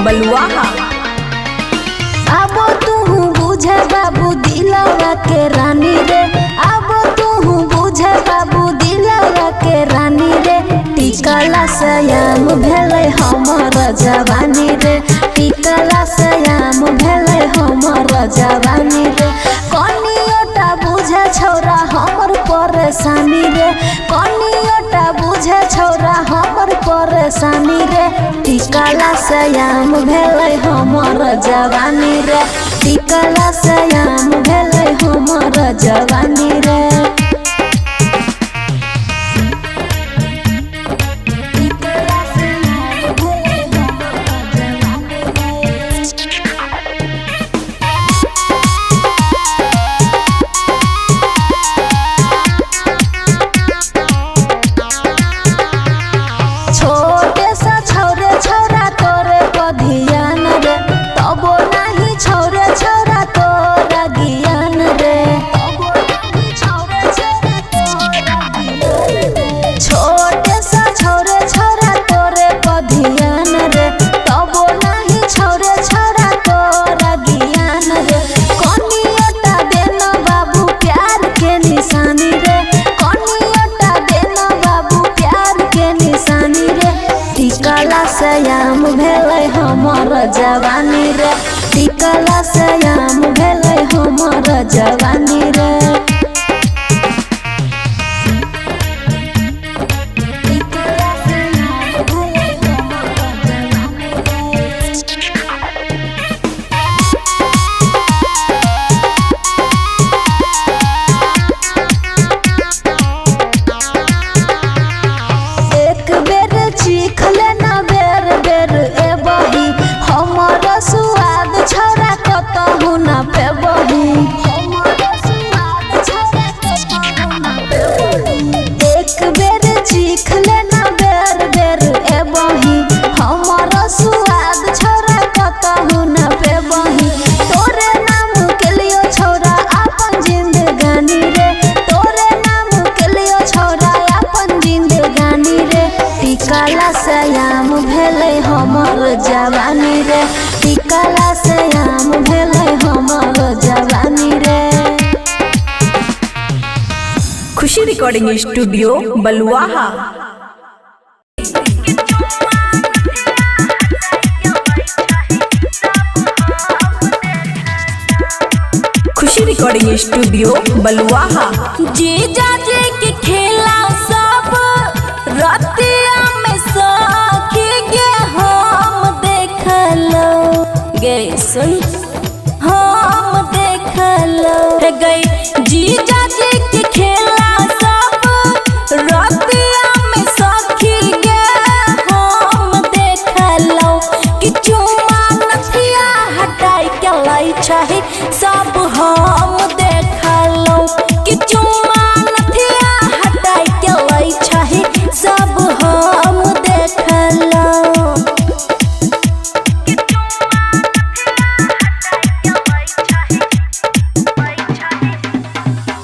बलुआहा। अब तू बुझे बाबू दिलवा के रानी रे, अब तू बुझे बाबू दिलवा के रानी रे। टिकला सयाम भेले हमर जवानी रे, टिकला सयाम भेले हमर जवानी रे। कनियोटा बुझे छौरा हमर परेशानी रे, कनियोटा बुझे छौरा हमर परेशानी रे। टिकला सयाम भेले हमर जवानी रे, टिकला सयाम भेले हमर जवानी रे। छोटे सा छौरे छौरा तोरे पधियान रे, तबो नहीं छौरे छौरा तोरा ज्ञान रे। छोटे सा छौरे छौरा तोरे पधियान रे, तबो नहीं छौरे छौरा तोरा ज्ञान रे। कनियोटा देना बाबू प्यार के निशानी रे, कनियोटा देना बाबू प्यार के निशानी रे। टिकला सयाम भेले हमर जवानी रे, टिकला सयाम भेले हमर जवानी रे। एक बेर चीख लेना बेर बेर एबही, हमर स्वाद छौरा कतहु न पेबही। एक बेर चीख लेना बेर बेर एबही, हमर स्वाद छौरा कतहु न पेबही। तोरे नाम के लियो छौरा अपन जिंदगानी रे, तोरे नाम के लियो छौरा अपन जिंदगानी रे। टिकला सयाम भेले हमर जवानी रे, टिकला सयाम भेले हमर जवानी रे। खुशी रिकॉर्डिंग स्टूडियो बलुआहा। खुशी रिकॉर्डिंग स्टूडियो बलुआहा। जीजा जी के खेला सब रतिया में सखी गे हम देखलो गे सुन हम देखलो गई। जीजा जी के खेला सब रतिया में सखी गे हम देखलो कि चुमा नथिया हटाई के लाई चाहे सब हम देखलो कि चुमा नथिया हटाई के लाई चाहे सब हम देखलो।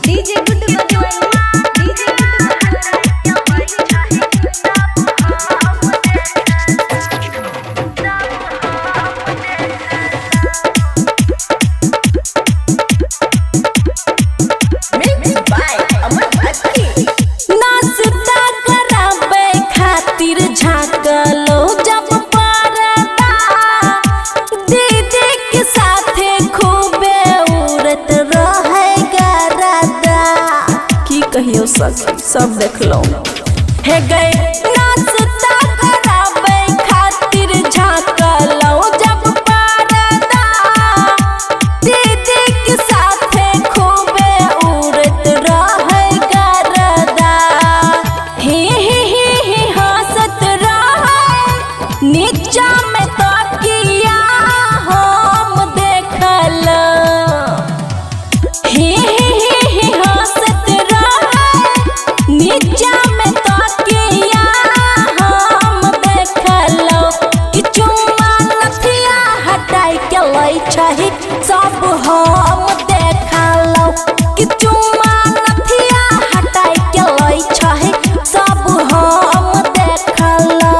डीजे गुड्डू बजवाई, DJ Guddu Mixed by Aman Bhatti. नाश्ता कराबे खातिर झाँकलो जब परदा, दीदी के साथे खूबे उड़त रहे गरदा। की कहियो सखी सब देखलो हे गए नाश्ता कराबे खातिर झाँकलो जब परदा, दीदी के साथे खूबे उड़त रहे गरदा। ही हंसत रहे नीचा में तकिया हम देखलो। ही हंसत रहे नीचा में तकिया हम देखलो कि चुम्मा नथिया हटाई के लाई चाहे सब हम देखलो कि चुम्मा नथिया हटाई के लाई चाहे सब हम देखलो।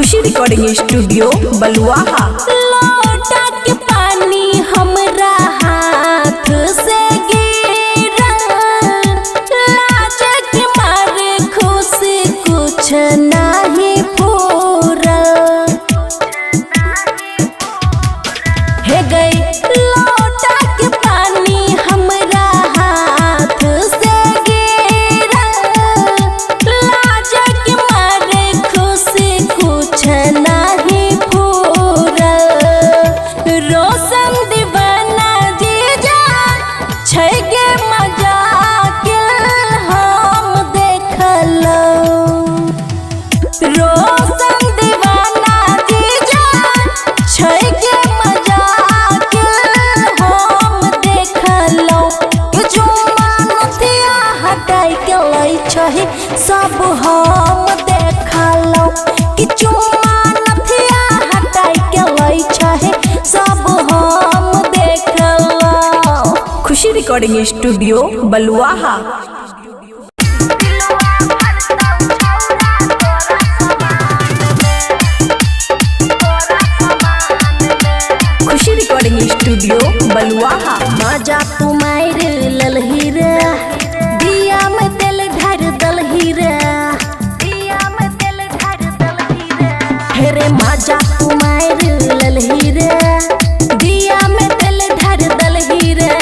खुशी रिकॉर्डिंग स्टूडियो बलुआहा। लौटा के पानी हमरा हाथ से गिरल, लाज के मारे खुशी कुछ नहीं फूरल। हे गई लौटा के पानी हमरा हाथ से गिरल, लाज के मारे खुशी कुछ नहीं फूरल। रोशन दीवाना जीजा छै गे मजाक हम देखलौ। रोशन दीवाना जीजा छै गे मजाक हम देखलौ। चुम्मा नथिया हटाई के लै छै सब हम देखलौ। कि चुम्मा नथिया हटाई के लै छै सब हम देखलौ। खुशी रिकॉर्डिंग स्टूडियो बलुआहा। खुशी रिकॉर्डिंग स्टूडियो बलुआहा। मजा तू मार ललही रे, दिया में तेल ढार दलही रे, दिया में तेल ढार दलही रे। हे रे मजा तू मार ललही रे, दिया में तेल ढार दलही रे।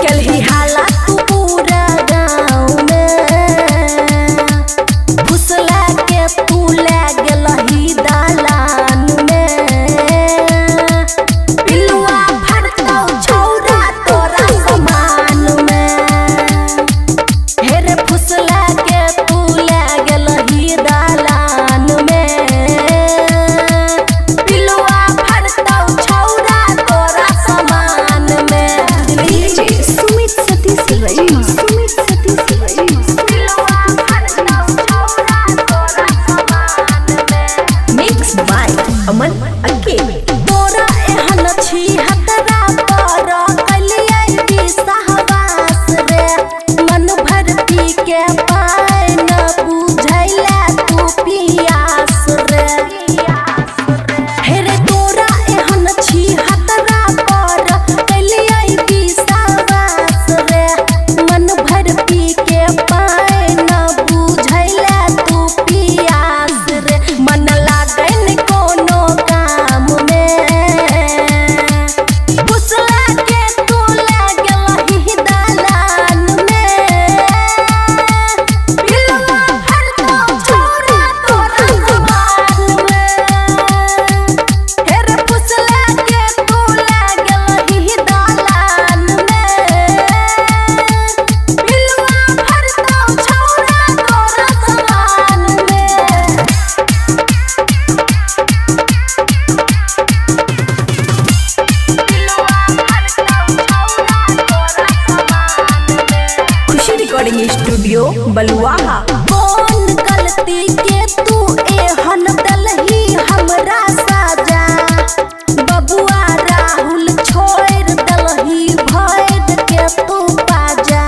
कलही हाला तू पूरा गाँव में, फुसला के तू ले गेलही दालान में। पिलुआ फड़तौ छौरा तोरा समान में, हे रे फुसला के तू ले गेलही दालान में। पिलुआ फड़तौ छौरा तोरा समान में। सुमित सतीश रईमा, सुमित सतीश रईमा। पिलुआ फड़तौ छौरा तोरा समान में। मिक्स बाय अमन अक्के। तोरा एहन छी हतरा पर कलियै की सहवास रे, मन भर पी के पाय न बुझैला तू पियास रे। हे रे तोरा एहन छी हतरा पर कलियै की सहवास रे, मन भर पी के पाय न बुझैला तू पियास रे। मन लागै न कोनो काम में, फुसला के तू ले गेलही दालान में। पिलुआ फड़तौ छौरा तोरा समान में, हे रे फुसला के तू ले गेलही दालान में। पिलुआ फड़तौ छौरा तोरा समान में। खुशी रिकॉर्डिंग स्टूडियो बलुआहा। कौन गलती के तू एहन दलही हमरा साजा, बबुआ राहुल छोड़ दलही भैद के तू पाजा।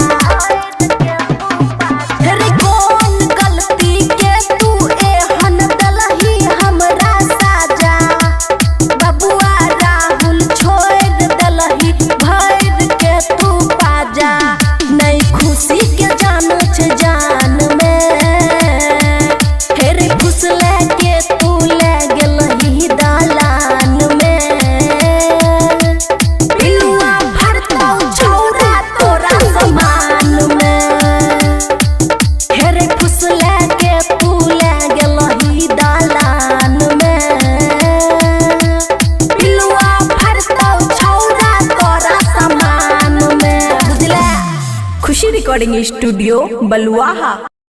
रे कौन गलती के तू एहन दलही हमरा साजा, बबुआ राहुल छोड़ दलही भैद के तू पाजा। नहीं खुशी के जान छै जान में, हे रे फुसला के तू ले गेलही दालान में। पिलुआ फड़तौ छौरा तोरा समान में, हे रे फुसला के तू ले गेलही दालान में। पिलुआ फड़तौ छौरा तोरा समान में। बुझला। खुशी रिकॉर्डिंग स्टूडियो बलुआहा।